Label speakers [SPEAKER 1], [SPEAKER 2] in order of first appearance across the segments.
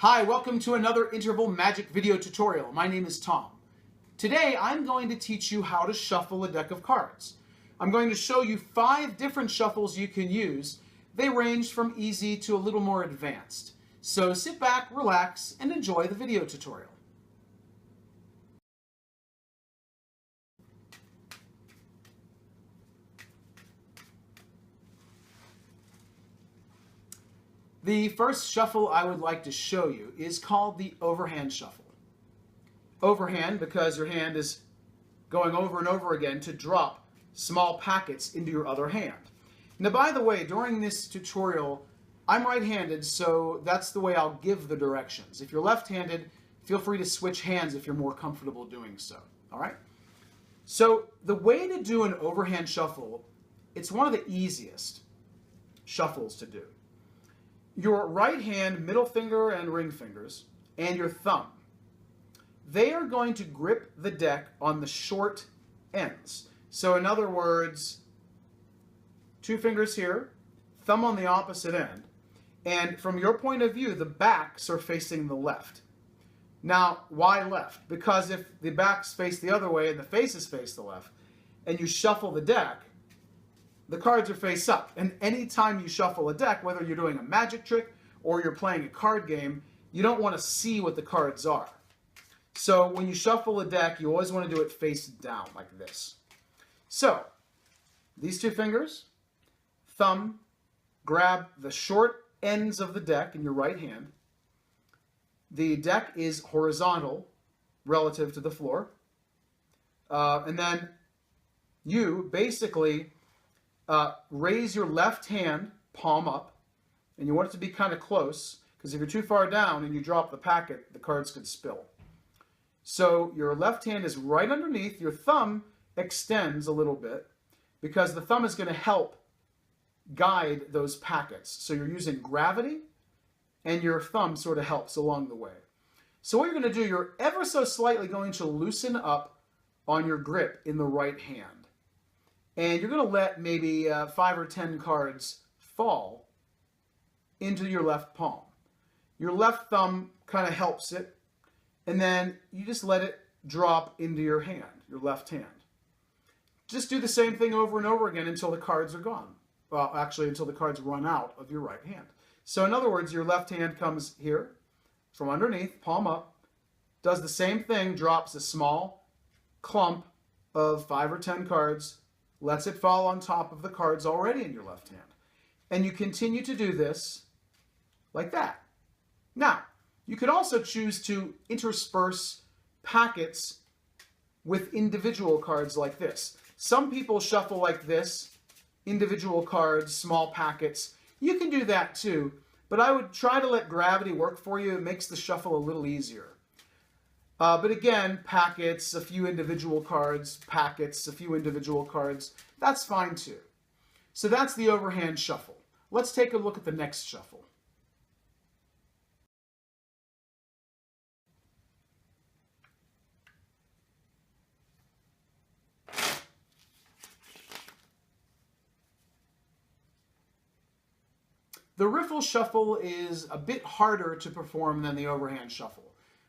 [SPEAKER 1] Hi, welcome to another interval magic video tutorial. My name is Tom. Today I'm going to teach you how to shuffle a deck of cards. I'm going to show you 5 different shuffles you can use. They range from easy to a little more advanced. So sit back, relax, and enjoy the video tutorial. The first shuffle I would like to show you is called the Overhand Shuffle. Overhand because your hand is going over and over again to drop small packets into your other hand. Now, by the way, during this tutorial, I'm right-handed, so that's the way I'll give the directions. If you're left-handed, feel free to switch hands if you're more comfortable doing so. All right? So the way to do an overhand shuffle, it's one of the easiest shuffles to do. Your right hand, middle finger and ring fingers, and your thumb, they are going to grip the deck on the short ends. So in other words, 2 fingers here, thumb on the opposite end, and from your point of view, the backs are facing the left. Now, why left? Because if the backs face the other way and the faces face the left, and you shuffle the deck, the cards are face up. And anytime you shuffle a deck, whether you're doing a magic trick or you're playing a card game, you don't want to see what the cards are. So when you shuffle a deck, you always want to do it face down like this. So these 2 fingers, thumb, grab the short ends of the deck in your right hand. The deck is horizontal relative to the floor. And then you basically raise your left hand, palm up, and you want it to be kind of close, because if you're too far down and you drop the packet, the cards could spill. So your left hand is right underneath, your thumb extends a little bit, because the thumb is going to help guide those packets. So you're using gravity, and your thumb sort of helps along the way. So what you're going to do, you're ever so slightly going to loosen up on your grip in the right hand. And you're going to let maybe 5 or 10 cards fall into your left palm. Your left thumb kind of helps it, and then you just let it drop into your hand, your left hand. Just do the same thing over and over again until the cards are gone. Well, actually, until the cards run out of your right hand. So in other words, your left hand comes here from underneath, palm up, does the same thing, drops a small clump of 5 or 10 cards, lets it fall on top of the cards already in your left hand. And you continue to do this like that. Now, you could also choose to intersperse packets with individual cards like this. Some people shuffle like this, individual cards, small packets. You can do that too, but I would try to let gravity work for you. It makes the shuffle a little easier. But again, packets, a few individual cards, packets, a few individual cards, that's fine too. So that's the overhand shuffle. Let's take a look at the next shuffle. The Riffle Shuffle is a bit harder to perform than the Overhand Shuffle,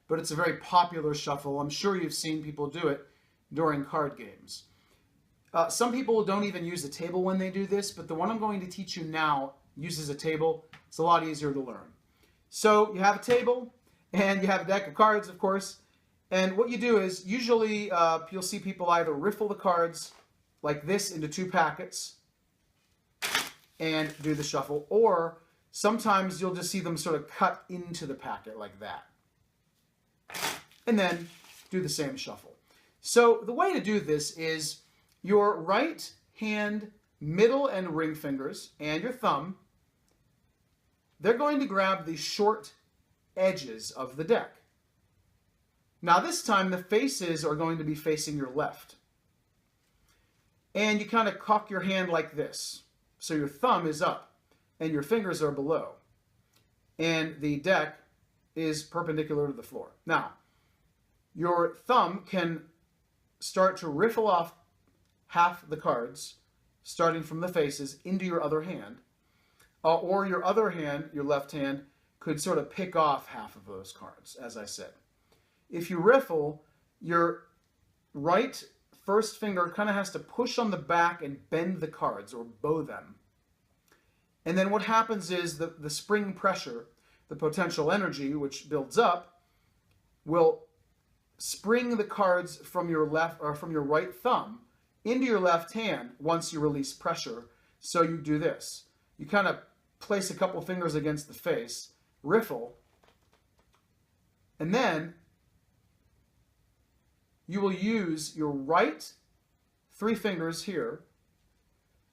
[SPEAKER 1] but it's a very popular shuffle. I'm sure you've seen people do it during card games. Some people don't even use a table when they do this, but the one I'm going to teach you now uses a table. It's a lot easier to learn. So you have a table, and you have a deck of cards, of course, and what you do is usually you'll see people either riffle the cards like this into 2 packets and do the shuffle, or sometimes you'll just see them sort of cut into the packet like that, and then do the same shuffle. So the way to do this is your right hand, middle and ring fingers, and your thumb, they're going to grab the short edges of the deck. Now this time the faces are going to be facing your left. And you kind of cock your hand like this. So your thumb is up and your fingers are below. And the deck is perpendicular to the floor. Now, your thumb can start to riffle off half the cards, starting from the faces, into your other hand. Or your other hand, your left hand, could sort of pick off half of those cards, as I said. If you riffle, your right first finger kind of has to push on the back and bend the cards, or bow them. And then what happens is the spring pressure, the potential energy, which builds up, will spring the cards from your left or from your right thumb into your left hand once you release pressure. So you do this. You kind of place a couple fingers against the face, riffle, and then you will use your right 3 fingers here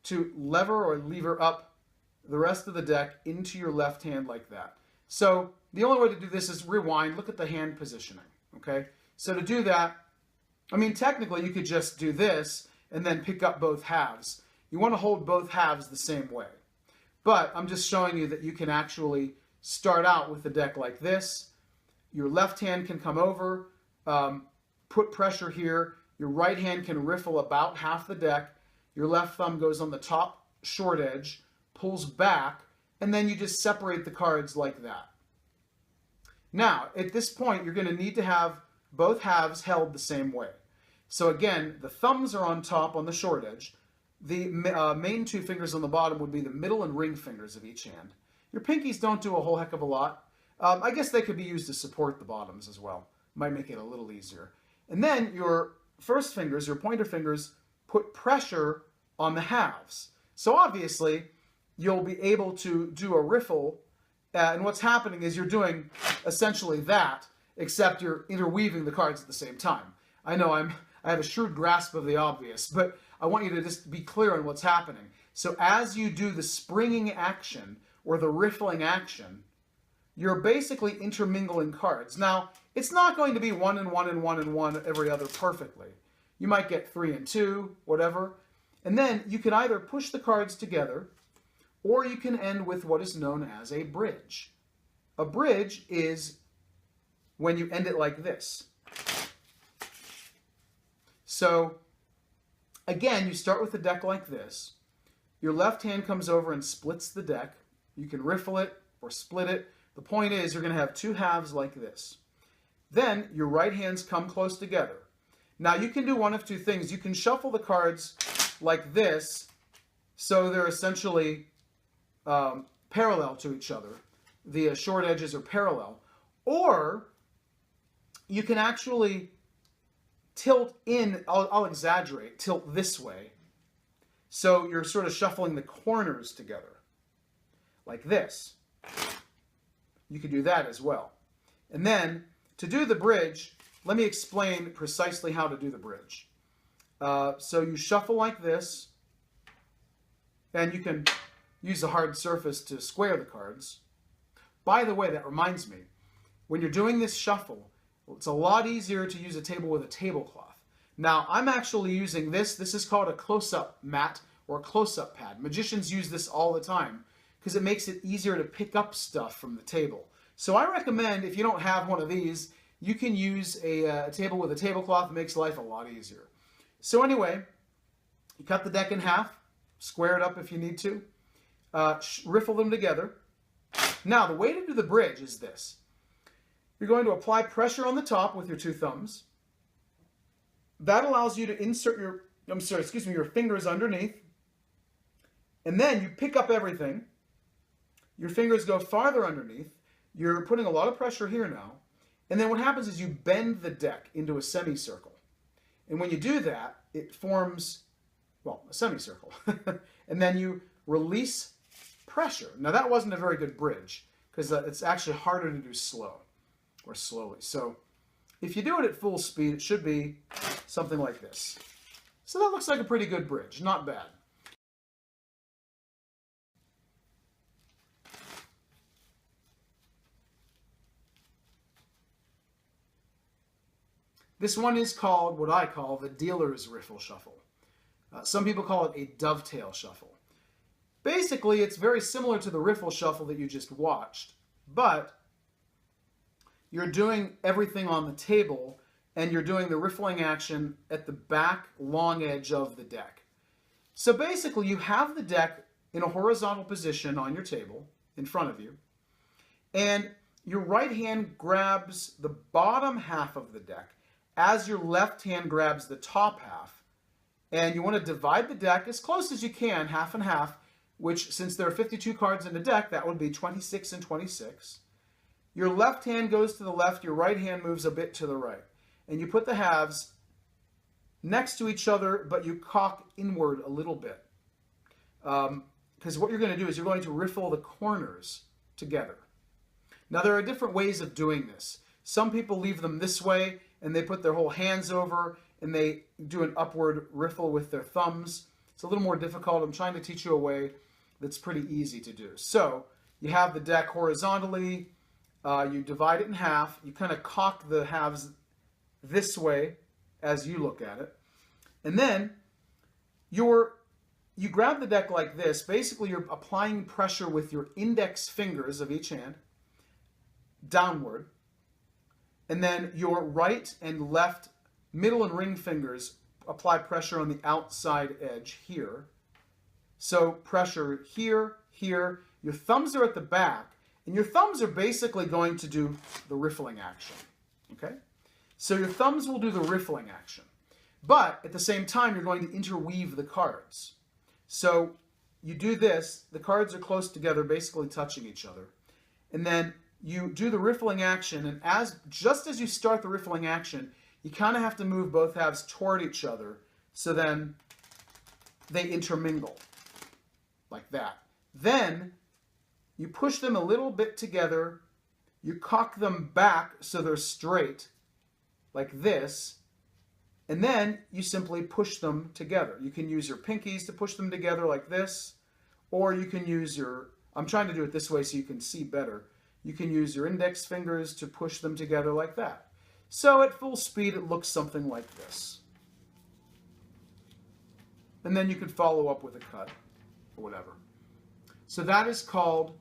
[SPEAKER 1] to lever or lever up the rest of the deck into your left hand like that. So the only way to do this is rewind, look at the hand positioning, okay? So to do that, I mean, technically you could just do this and then pick up both halves. You want to hold both halves the same way. But I'm just showing you that you can actually start out with the deck like this. Your left hand can come over, put pressure here. Your right hand can riffle about half the deck. Your left thumb goes on the top short edge, pulls back, and then you just separate the cards like that. Now, at this point, you're going to need to have both halves held the same way. So again, the thumbs are on top on the short edge. The main 2 fingers on the bottom would be the middle and ring fingers of each hand. Your pinkies don't do a whole heck of a lot. I guess they could be used to support the bottoms as well. Might make it a little easier. And then your first fingers, your pointer fingers, put pressure on the halves. So obviously, you'll be able to do a riffle, and what's happening is you're doing essentially that, except you're interweaving the cards at the same time. I know I have a shrewd grasp of the obvious, but I want you to just be clear on what's happening. So as you do the springing action or the riffling action, you're basically intermingling cards. Now, it's not going to be 1 and 1 and 1 and 1 every other perfectly. You might get 3 and 2, whatever. And then you can either push the cards together, or you can end with what is known as a bridge. A bridge is when you end it like this. So, again, you start with the deck like this. Your left hand comes over and splits the deck. You can riffle it or split it. The point is you're going to have 2 halves like this. Then your right hands come close together. Now you can do one of 2 things. You can shuffle the cards like this so they're essentially parallel to each other. The short edges are parallel. Or you can actually tilt in, I'll exaggerate, tilt this way. So you're sort of shuffling the corners together, like this. You could do that as well. And then, to do the bridge, let me explain precisely how to do the bridge. So you shuffle like this, and you can use a hard surface to square the cards. By the way, that reminds me, when you're doing this shuffle, it's a lot easier to use a table with a tablecloth. Now, I'm actually using this. This is called a close-up mat or a close-up pad. Magicians use this all the time because it makes it easier to pick up stuff from the table. So I recommend, if you don't have one of these, you can use a table with a tablecloth. It makes life a lot easier. So anyway, you cut the deck in half, square it up if you need to, riffle them together. Now, the way to do the bridge is this. You're going to apply pressure on the top with your 2 thumbs. That allows you to insert your fingers underneath. And then you pick up everything. Your fingers go farther underneath. You're putting a lot of pressure here now. And then what happens is you bend the deck into a semicircle. And when you do that, it forms, well, a semicircle. And then you release pressure. Now that wasn't a very good bridge because it's actually harder to do slow or slowly. So if you do it at full speed, it should be something like this. So that looks like a pretty good bridge. Not bad. This one is called what I call the dealer's riffle shuffle. Some people call it a dovetail shuffle. Basically, it's very similar to the riffle shuffle that you just watched, but you're doing everything on the table and you're doing the riffling action at the back long edge of the deck. So basically, you have the deck in a horizontal position on your table in front of you, And your right hand grabs the bottom half of the deck as your left hand grabs the top half. And you want to divide the deck as close as you can, half and half, which, since there are 52 cards in the deck, that would be 26 and 26. Your left hand goes to the left, your right hand moves a bit to the right. And you put the halves next to each other, but you cock inward a little bit. Because what you're going to do is you're going to riffle the corners together. Now, there are different ways of doing this. Some people leave them this way, and they put their whole hands over, and they do an upward riffle with their thumbs. It's a little more difficult. I'm trying to teach you a way that's pretty easy to do. So you have the deck horizontally. You divide it in half. You kind of cock the halves this way as you look at it. And then you grab the deck like this. Basically, you're applying pressure with your index fingers of each hand downward. And then your right and left middle and ring fingers apply pressure on the outside edge here. So pressure here, here. Your thumbs are at the back, and your thumbs are basically going to do the riffling action. Okay? So your thumbs will do the riffling action. But at the same time, you're going to interweave the cards. So you do this, the cards are close together, basically touching each other. And then you do the riffling action, and just as you start the riffling action, you kind of have to move both halves toward each other, so then they intermingle, like that. Then you push them a little bit together, you cock them back so they're straight, like this, and then you simply push them together. You can use your pinkies to push them together like this, or you can use I'm trying to do it this way so you can see better. You can use your index fingers to push them together like that. So at full speed, it looks something like this. And then you could follow up with a cut or whatever. So that is called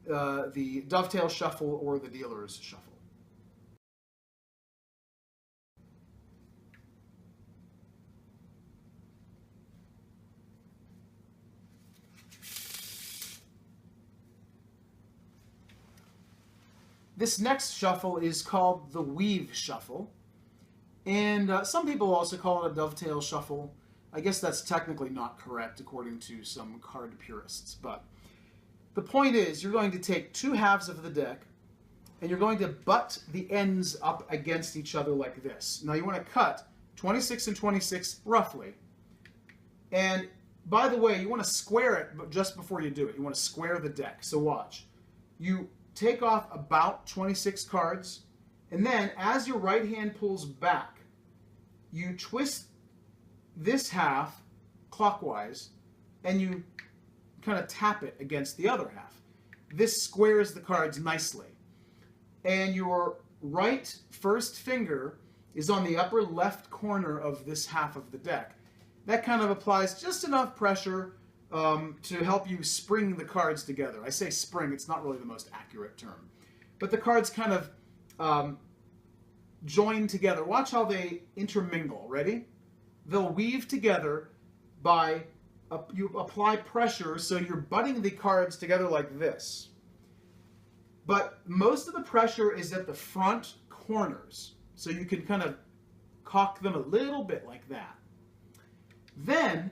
[SPEAKER 1] the dovetail shuffle or the dealer's shuffle. This next shuffle is called the weave shuffle, and some people also call it a dovetail shuffle. I guess that's technically not correct according to some card purists, but the point is you're going to take two halves of the deck and you're going to butt the ends up against each other like this. Now you want to cut 26 and 26 roughly, and by the way, you want to square it but just before you do it. You want to square the deck. So watch. You take off about 26 cards, and then as your right hand pulls back, you twist this half clockwise, and you kind of tap it against the other half. This squares the cards nicely. And your right first finger is on the upper left corner of this half of the deck. That kind of applies just enough pressure to help you spring the cards together. I say spring, it's not really the most accurate term. But the cards kind of join together. Watch how they intermingle. Ready? They'll weave together by, you apply pressure, so you're butting the cards together like this. But most of the pressure is at the front corners, so you can kind of cock them a little bit like that. Then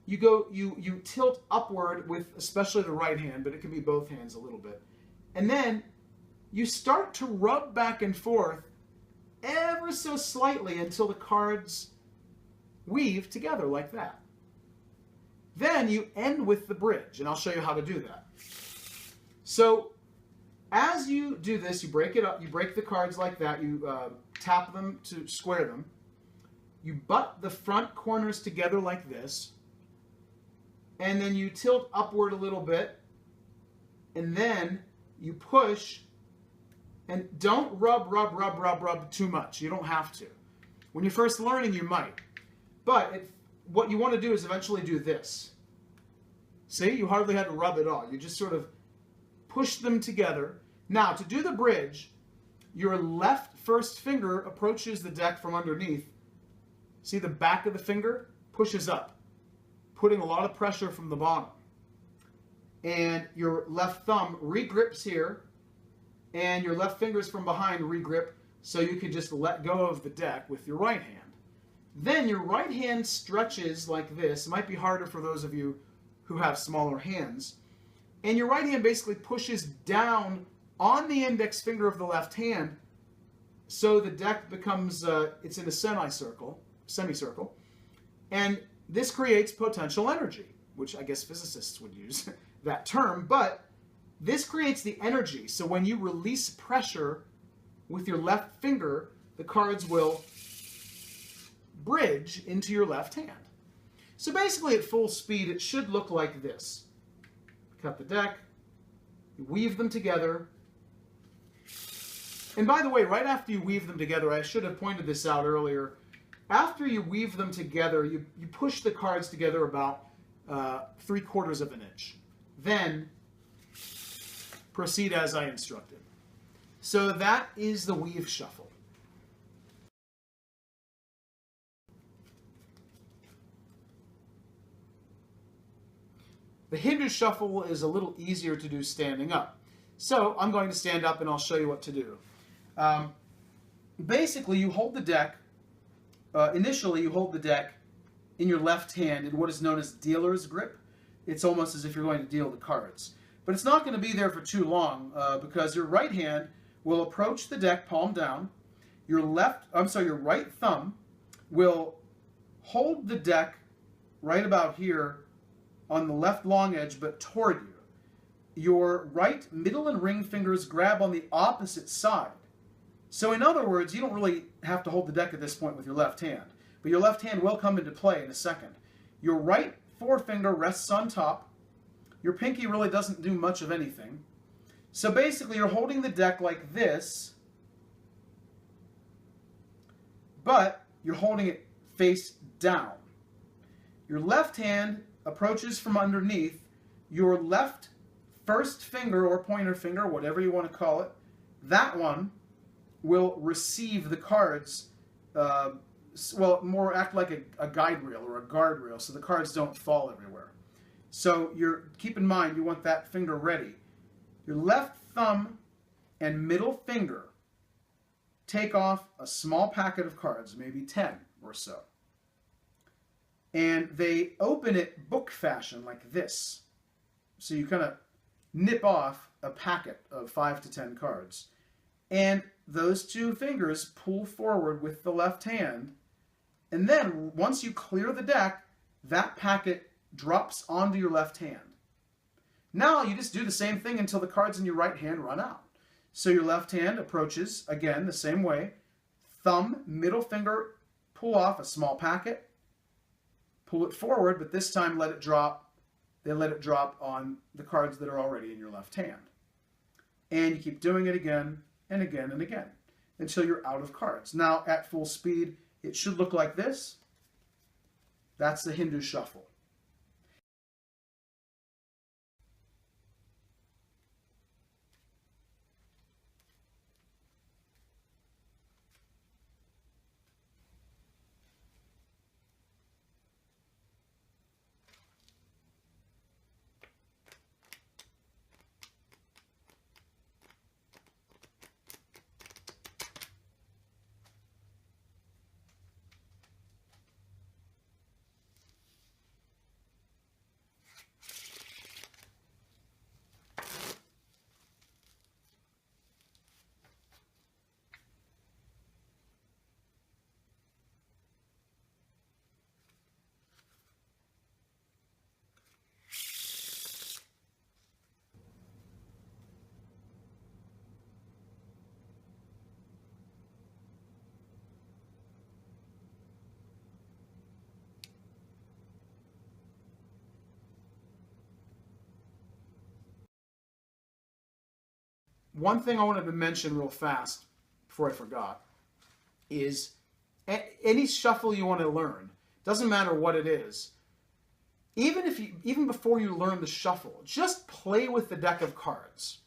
[SPEAKER 1] you tilt upward with especially the right hand, but it can be both hands a little bit. And then you start to rub back and forth ever so slightly until the cards weave together like that. Then you end with the bridge, and I'll show you how to do that. So as you do this, you break it up, you break the cards like that, you tap them to square them, you butt the front corners together like this, and then you tilt upward a little bit, and then you push, and don't rub too much. You don't have to. When you're first learning, you might. But what you want to do is eventually do this. See, you hardly had to rub at all. You just sort of push them together. Now, to do the bridge, your left first finger approaches the deck from underneath. See, the back of the finger pushes up, putting a lot of pressure from the bottom. and your left thumb regrips here, and your left fingers from behind regrip, so you can just let go of the deck with your right hand. Then your right hand stretches like this. It might be harder for those of you who have smaller hands. And your right hand basically pushes down on the index finger of the left hand, so the deck becomes, it's in a semicircle, and this creates potential energy, which I guess physicists would use that term, but this creates the energy. So when you release pressure with your left finger, the cards will bridge into your left hand. So basically at full speed, it should look like this. Cut the deck, you weave them together. And by the way, right after you weave them together, I should have pointed this out earlier, after you weave them together, you push the cards together about 3/4 of an inch. Then proceed as I instructed. So that is the weave shuffle. The Hindu shuffle is a little easier to do standing up. So I'm going to stand up and I'll show you what to do. Basically, you hold the deck, initially you hold the deck in your left hand in what is known as dealer's grip. It's almost as if you're going to deal the cards. But it's not going to be there for too long because your right hand will approach the deck palm down. Your right thumb will hold the deck right about here on the left long edge, but toward you. Your right middle and ring fingers grab on the opposite side. So in other words, you don't really have to hold the deck at this point with your left hand, but your left hand will come into play in a second. Your right forefinger rests on top. Your pinky really doesn't do much of anything. So basically you're holding the deck like this, but you're holding it face down. Your left hand approaches from underneath. Your left first finger or pointer finger, whatever you want to call it, that one will receive the cards, well, more act like a guide rail or a guard rail, so the cards don't fall everywhere. So keep in mind, you want that finger ready. Your left thumb and middle finger take off a small packet of cards, maybe 10 or so. And they open it book fashion like this. So you kind of nip off a packet of 5 to 10 cards. And those two fingers pull forward with the left hand. And then once you clear the deck, that packet drops onto your left hand. Now you just do the same thing until the cards in your right hand run out. So your left hand approaches, again, the same way. Thumb, middle finger, pull off a small packet. Pull it forward, but this time let it drop. They let it drop on the cards that are already in your left hand. And you keep doing it again and again and again until you're out of cards. Now, at full speed, it should look like this. That's the Hindu shuffle. One thing I wanted to mention real fast before I forgot is any shuffle you want to learn, doesn't matter what it is, even before you learn the shuffle, just play with the deck of cards.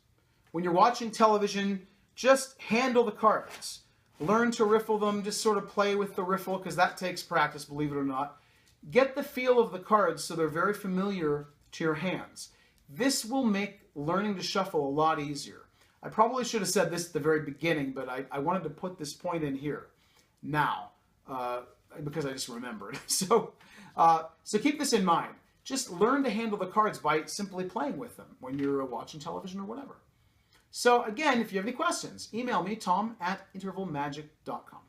[SPEAKER 1] When you're watching television, just handle the cards. Learn to riffle them, just sort of play with the riffle, because that takes practice, believe it or not. Get the feel of the cards so they're very familiar to your hands. This will make learning to shuffle a lot easier. I probably should have said this at the very beginning, but I wanted to put this point in here now because I just remembered. So keep this in mind. Just learn to handle the cards by simply playing with them when you're watching television or whatever. So again, if you have any questions, email me, tom@intervalmagic.com.